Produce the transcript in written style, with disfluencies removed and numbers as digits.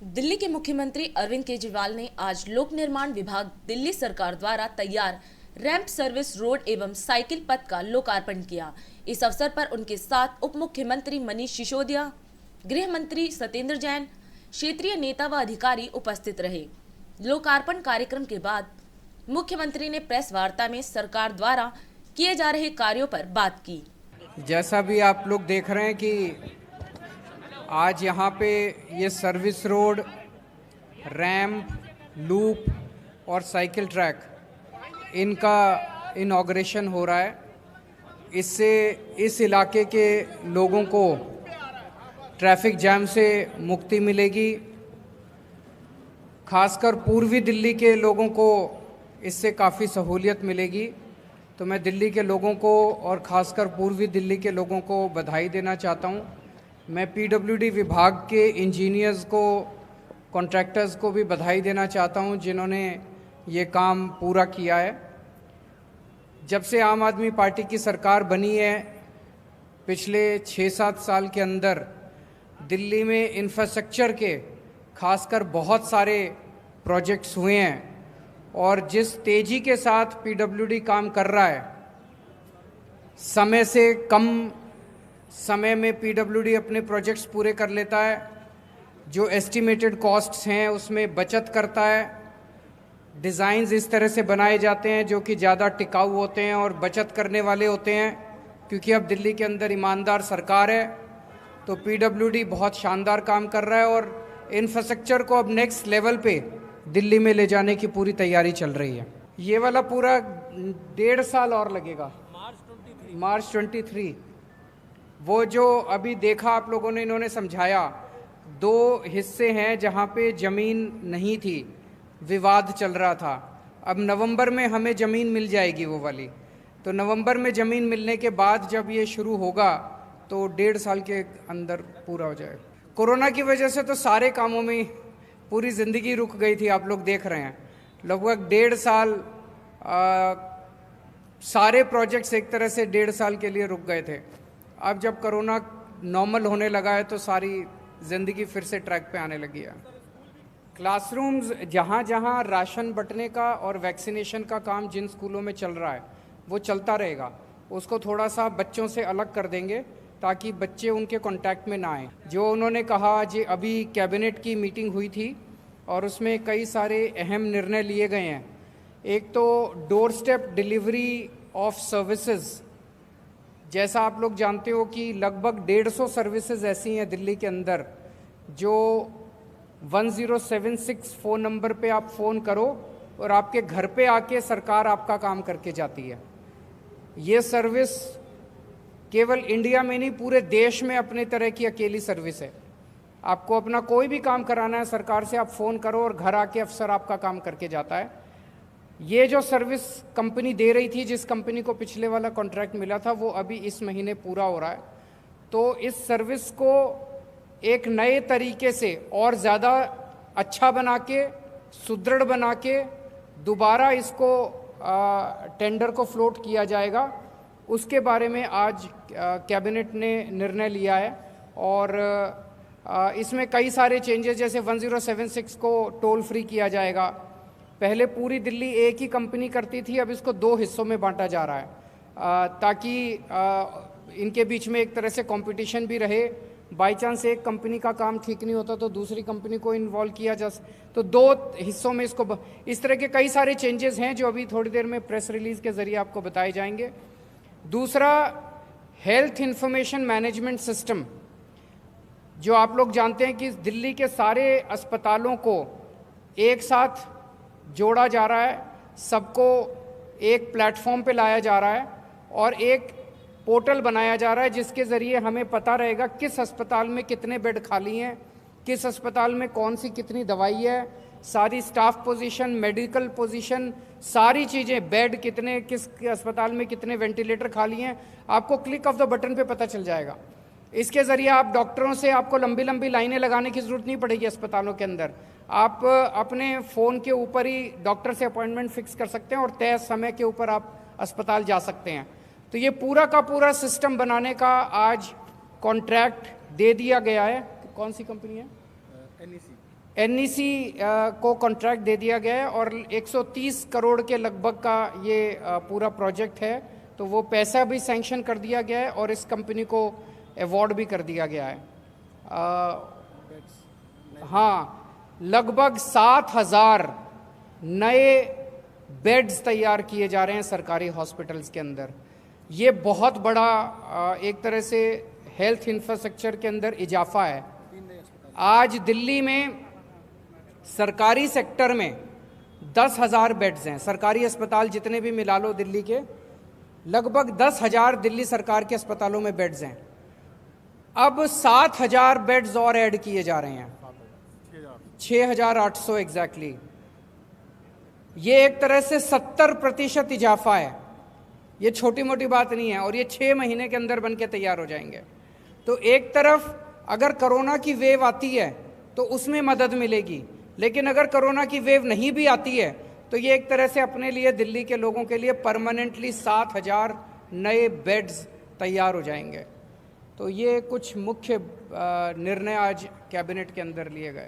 दिल्ली के मुख्यमंत्री अरविंद केजरीवाल ने आज लोक निर्माण विभाग दिल्ली सरकार द्वारा तैयार रैंप सर्विस रोड एवं साइकिल पथ का लोकार्पण किया। इस अवसर पर उनके साथ उप मुख्यमंत्री मनीष सिसोदिया, गृह मंत्री सत्येंद्र जैन, क्षेत्रीय नेता व अधिकारी उपस्थित रहे। लोकार्पण कार्यक्रम के बाद मुख्यमंत्री ने प्रेस वार्ता में सरकार द्वारा किए जा रहे कार्यों पर बात की। जैसा भी आप लोग देख रहे हैं कि आज यहाँ पे ये सर्विस रोड, रैंप, लूप और साइकिल ट्रैक इनका इनॉग्रेशन हो रहा है। इससे इस इलाके के लोगों को ट्रैफिक जैम से मुक्ति मिलेगी। खासकर पूर्वी दिल्ली के लोगों को इससे काफ़ी सहूलियत मिलेगी। तो मैं दिल्ली के लोगों को और ख़ासकर पूर्वी दिल्ली के लोगों को बधाई देना चाहता हूँ। मैं पीडब्ल्यूडी विभाग के इंजीनियर्स को, कॉन्ट्रैक्टर्स को भी बधाई देना चाहता हूँ जिन्होंने ये काम पूरा किया है। जब से आम आदमी पार्टी की सरकार बनी है, पिछले 6-7 साल के अंदर दिल्ली में इंफ्रास्ट्रक्चर के खासकर बहुत सारे प्रोजेक्ट्स हुए हैं और जिस तेज़ी के साथ पीडब्ल्यूडी काम कर रहा है, समय से कम समय में पीडब्ल्यूडी अपने प्रोजेक्ट्स पूरे कर लेता है। जो एस्टिमेटेड कॉस्ट्स हैं उसमें बचत करता है। डिज़ाइंस इस तरह से बनाए जाते हैं जो कि ज़्यादा टिकाऊ होते हैं और बचत करने वाले होते हैं। क्योंकि अब दिल्ली के अंदर ईमानदार सरकार है, तो पीडब्ल्यूडी बहुत शानदार काम कर रहा है और इंफ्रास्ट्रक्चर को अब नेक्स्ट लेवल पे दिल्ली में ले जाने की पूरी तैयारी चल रही है। ये वाला पूरा 1.5 साल और लगेगा, मार्च 23। वो जो अभी देखा आप लोगों ने, इन्होंने समझाया, 2 हिस्से हैं जहाँ पे ज़मीन नहीं थी, विवाद चल रहा था। अब नवंबर में हमें ज़मीन मिल जाएगी वो वाली। तो नवंबर में ज़मीन मिलने के बाद जब ये शुरू होगा तो 1.5 साल के अंदर पूरा हो जाएगा। कोरोना की वजह से तो सारे कामों में पूरी ज़िंदगी रुक गई थी। आप लोग देख रहे हैं लगभग 1.5 साल सारे प्रोजेक्ट्स एक तरह से 1.5 साल के लिए रुक गए थे। अब जब कोरोना नॉर्मल होने लगा है तो सारी ज़िंदगी फिर से ट्रैक पे आने लगी है। क्लासरूम्स, जहाँ जहाँ राशन बंटने का और वैक्सीनेशन का काम जिन स्कूलों में चल रहा है वो चलता रहेगा। उसको थोड़ा सा बच्चों से अलग कर देंगे ताकि बच्चे उनके कांटेक्ट में ना आए। जो उन्होंने कहा, जी अभी कैबिनेट की मीटिंग हुई थी और उसमें कई सारे अहम निर्णय लिए गए हैं। एक तो door step delivery of services. जैसा आप लोग जानते हो कि लगभग 150 सर्विसेज ऐसी हैं दिल्ली के अंदर जो 1076 फ़ोन नंबर पे आप फ़ोन करो और आपके घर पे आके सरकार आपका काम करके जाती है। ये सर्विस केवल इंडिया में नहीं, पूरे देश में अपने तरह की अकेली सर्विस है। आपको अपना कोई भी काम कराना है सरकार से, आप फ़ोन करो और घर आके अफसर आपका काम करके जाता है। ये जो सर्विस कंपनी दे रही थी, जिस कंपनी को पिछले वाला कॉन्ट्रैक्ट मिला था, वो अभी इस महीने पूरा हो रहा है। तो इस सर्विस को एक नए तरीके से और ज़्यादा अच्छा बना के, सुदृढ़ बना के दोबारा इसको टेंडर को फ्लोट किया जाएगा। उसके बारे में आज कैबिनेट ने निर्णय लिया है और इसमें कई सारे चेंजेस, जैसे 1076 को टोल फ्री किया जाएगा। पहले पूरी दिल्ली एक ही कंपनी करती थी, अब इसको 2 हिस्सों में बांटा जा रहा है ताकि इनके बीच में एक तरह से कंपटीशन भी रहे। बाई चांस एक कंपनी का काम ठीक नहीं होता तो दूसरी कंपनी को इन्वॉल्व किया जा, तो 2 हिस्सों में इसको इस तरह के कई सारे चेंजेस हैं जो अभी थोड़ी देर में प्रेस रिलीज के जरिए आपको बताए जाएंगे। दूसरा, हेल्थ इंफॉर्मेशन मैनेजमेंट सिस्टम, जो आप लोग जानते हैं कि दिल्ली के सारे अस्पतालों को एक साथ जोड़ा जा रहा है, सबको एक प्लेटफॉर्म पे लाया जा रहा है और एक पोर्टल बनाया जा रहा है जिसके ज़रिए हमें पता रहेगा किस अस्पताल में कितने बेड खाली हैं, किस अस्पताल में कौन सी कितनी दवाई है, सारी स्टाफ पोजीशन, मेडिकल पोजीशन, सारी चीज़ें, बेड कितने, किस अस्पताल में कितने वेंटिलेटर खाली हैं, आपको क्लिक ऑफ द बटन पे पता चल जाएगा। इसके ज़रिए आप डॉक्टरों से, आपको लंबी लंबी लाइनें लगाने की ज़रूरत नहीं पड़ेगी अस्पतालों के अंदर। आप अपने फ़ोन के ऊपर ही डॉक्टर से अपॉइंटमेंट फिक्स कर सकते हैं और तय समय के ऊपर आप अस्पताल जा सकते हैं। तो ये पूरा का पूरा सिस्टम बनाने का आज कॉन्ट्रैक्ट दे दिया गया है। कौन सी कंपनी है? एनईसी को कॉन्ट्रैक्ट दे दिया गया है और 130 करोड़ के लगभग का ये पूरा प्रोजेक्ट है। तो वो पैसा भी सैंक्शन कर दिया गया है और इस कंपनी को अवार्ड भी कर दिया गया है। हाँ, लगभग 7,000 नए बेड्स तैयार किए जा रहे हैं सरकारी हॉस्पिटल्स के अंदर। ये बहुत बड़ा एक तरह से हेल्थ इंफ्रास्ट्रक्चर के अंदर इजाफा है। आज दिल्ली में सरकारी सेक्टर में 10,000 बेड्स हैं। सरकारी अस्पताल जितने भी मिला लो दिल्ली के, लगभग 10,000 दिल्ली सरकार के अस्पतालों में बेड्स हैं। अब 7,000 बेड्स और ऐड किए जा रहे हैं, 6,800 एग्जैक्टली। ये एक तरह से 70% इजाफा है। ये छोटी मोटी बात नहीं है और ये 6 महीने के अंदर बन के तैयार हो जाएंगे। तो एक तरफ अगर कोरोना की वेव आती है तो उसमें मदद मिलेगी, लेकिन अगर कोरोना की वेव नहीं भी आती है तो ये एक तरह से अपने लिए, दिल्ली के लोगों के लिए परमानेंटली 7,000 नए बेड्स तैयार हो जाएंगे। तो ये कुछ मुख्य निर्णय आज कैबिनेट के अंदर लिए गए।